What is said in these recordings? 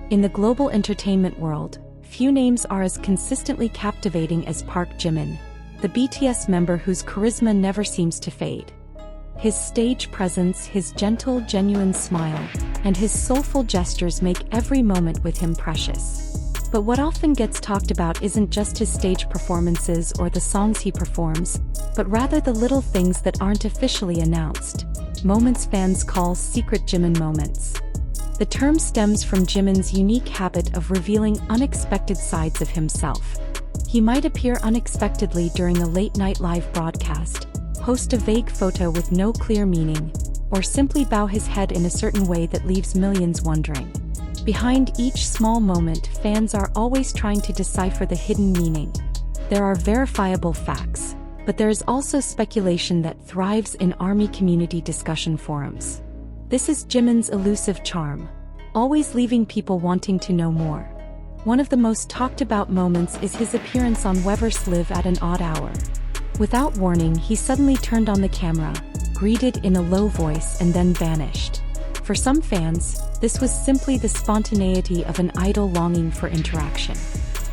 In the global entertainment world, few names are as consistently captivating as Park Jimin, the BTS member whose charisma never seems to fade. His stage presence, his gentle, genuine smile, and his soulful gestures make every moment with him precious. But what often gets talked about isn't just his stage performances or the songs he performs, but rather the little things that aren't officially announced, moments fans call secret Jimin moments. The term stems from Jimin's unique habit of revealing unexpected sides of himself. He might appear unexpectedly during a late-night live broadcast, post a vague photo with no clear meaning, or simply bow his head in a certain way that leaves millions wondering. Behind each small moment, fans are always trying to decipher the hidden meaning. There are verifiable facts, but there is also speculation that thrives in ARMY community discussion forums. This is Jimin's elusive charm, always leaving people wanting to know more. One of the most talked about moments is his appearance on Weverse Live at an odd hour. Without warning, he suddenly turned on the camera, greeted in a low voice, and then vanished. For some fans, this was simply the spontaneity of an idol longing for interaction.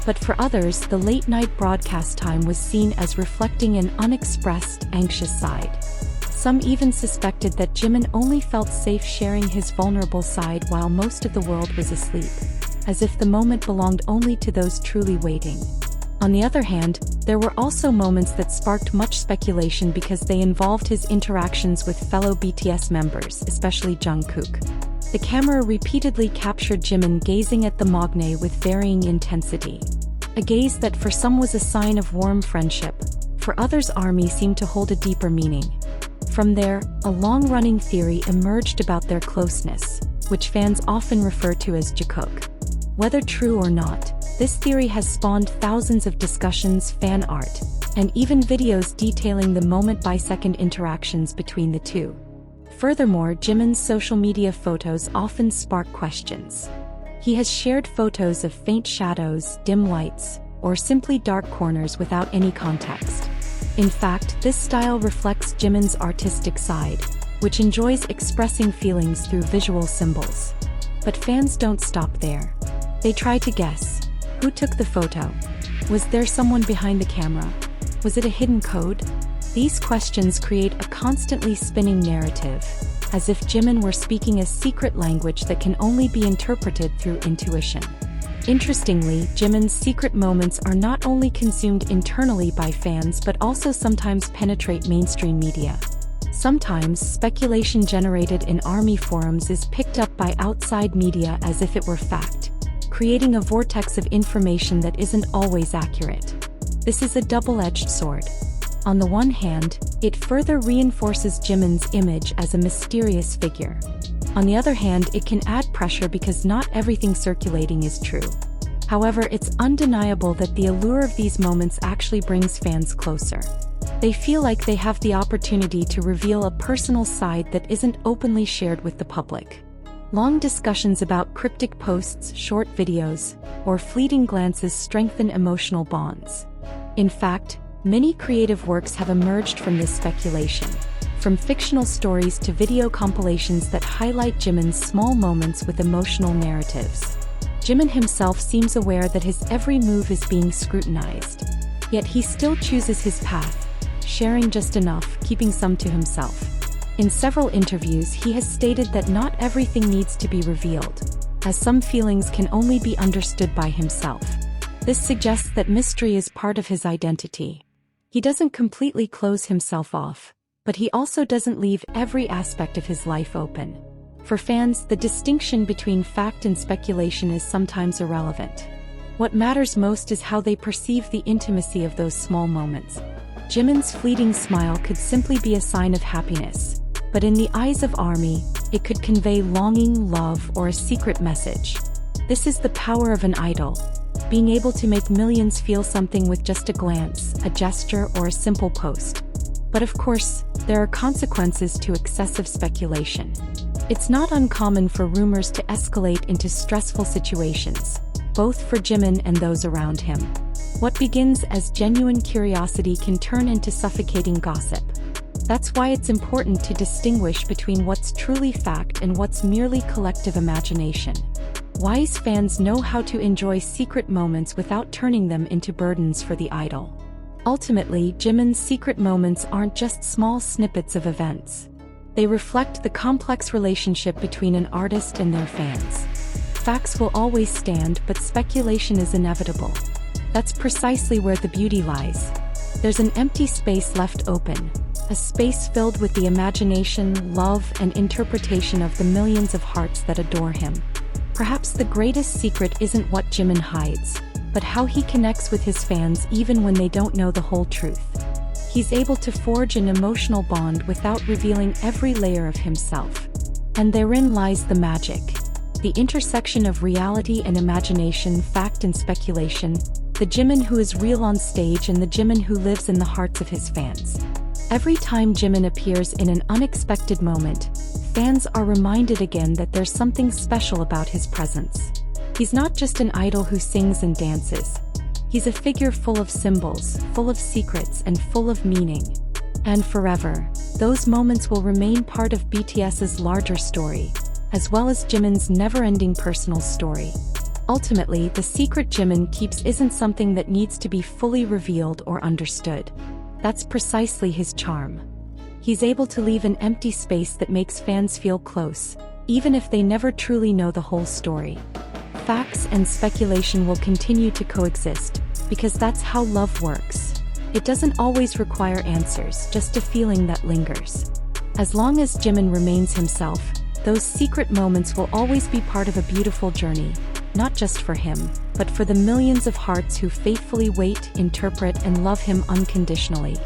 But for others, the late-night broadcast time was seen as reflecting an unexpressed, anxious side. Some even suspected that Jimin only felt safe sharing his vulnerable side while most of the world was asleep, as if the moment belonged only to those truly waiting. On the other hand, there were also moments that sparked much speculation because they involved his interactions with fellow BTS members, especially Jikook. The camera repeatedly captured Jimin gazing at the Mogne with varying intensity. A gaze that for some was a sign of warm friendship, for others ARMY seemed to hold a deeper meaning. From there, a long-running theory emerged about their closeness, which fans often refer to as Jikook. Whether true or not, this theory has spawned thousands of discussions, fan art, and even videos detailing the moment-by-second interactions between the two. Furthermore, Jimin's social media photos often spark questions. He has shared photos of faint shadows, dim lights, or simply dark corners without any context. In fact, this style reflects Jimin's artistic side, which enjoys expressing feelings through visual symbols. But fans don't stop there. They try to guess. Who took the photo? Was there someone behind the camera? Was it a hidden code? These questions create a constantly spinning narrative, as if Jimin were speaking a secret language that can only be interpreted through intuition. Interestingly, Jimin's secret moments are not only consumed internally by fans but also sometimes penetrate mainstream media. Sometimes, speculation generated in ARMY forums is picked up by outside media as if it were fact, creating a vortex of information that isn't always accurate. This is a double-edged sword. On the one hand, it further reinforces Jimin's image as a mysterious figure. On the other hand, it can add pressure because not everything circulating is true. However, it's undeniable that the allure of these moments actually brings fans closer. They feel like they have the opportunity to reveal a personal side that isn't openly shared with the public. Long discussions about cryptic posts, short videos, or fleeting glances strengthen emotional bonds. In fact, many creative works have emerged from this speculation, from fictional stories to video compilations that highlight Jimin's small moments with emotional narratives. Jimin himself seems aware that his every move is being scrutinized, yet he still chooses his path, sharing just enough, keeping some to himself. In several interviews, he has stated that not everything needs to be revealed, as some feelings can only be understood by himself. This suggests that mystery is part of his identity. He doesn't completely close himself off, but he also doesn't leave every aspect of his life open. For fans, the distinction between fact and speculation is sometimes irrelevant. What matters most is how they perceive the intimacy of those small moments. Jimin's fleeting smile could simply be a sign of happiness, but in the eyes of ARMY, it could convey longing, love, or a secret message. This is the power of an idol, being able to make millions feel something with just a glance, a gesture, or a simple post. But of course, there are consequences to excessive speculation. It's not uncommon for rumors to escalate into stressful situations, both for Jimin and those around him. What begins as genuine curiosity can turn into suffocating gossip. That's why it's important to distinguish between what's truly fact and what's merely collective imagination. Wise fans know how to enjoy secret moments without turning them into burdens for the idol. Ultimately, Jimin's secret moments aren't just small snippets of events. They reflect the complex relationship between an artist and their fans. Facts will always stand, but speculation is inevitable. That's precisely where the beauty lies. There's an empty space left open, a space filled with the imagination, love, and interpretation of the millions of hearts that adore him. Perhaps the greatest secret isn't what Jimin hides, but how he connects with his fans even when they don't know the whole truth. He's able to forge an emotional bond without revealing every layer of himself. And therein lies the magic. The intersection of reality and imagination, fact and speculation, the Jimin who is real on stage and the Jimin who lives in the hearts of his fans. Every time Jimin appears in an unexpected moment, fans are reminded again that there's something special about his presence. He's not just an idol who sings and dances. He's a figure full of symbols, full of secrets, and full of meaning. And forever, those moments will remain part of BTS's larger story, as well as Jimin's never-ending personal story. Ultimately, the secret Jimin keeps isn't something that needs to be fully revealed or understood. That's precisely his charm. He's able to leave an empty space that makes fans feel close, even if they never truly know the whole story. Facts and speculation will continue to coexist, because that's how love works. It doesn't always require answers, just a feeling that lingers. As long as Jimin remains himself, those secret moments will always be part of a beautiful journey, not just for him, but for the millions of hearts who faithfully wait, interpret, and love him unconditionally.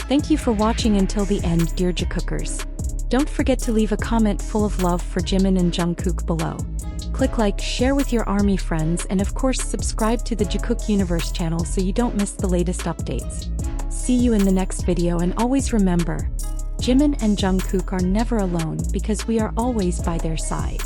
Thank you for watching until the end, dear Jikookers. Don't forget to leave a comment full of love for Jimin and Jungkook below. Click like, share with your army friends, and of course subscribe to the Jikook Universe channel so you don't miss the latest updates. See you in the next video, and always remember, Jimin and Jungkook are never alone because we are always by their side.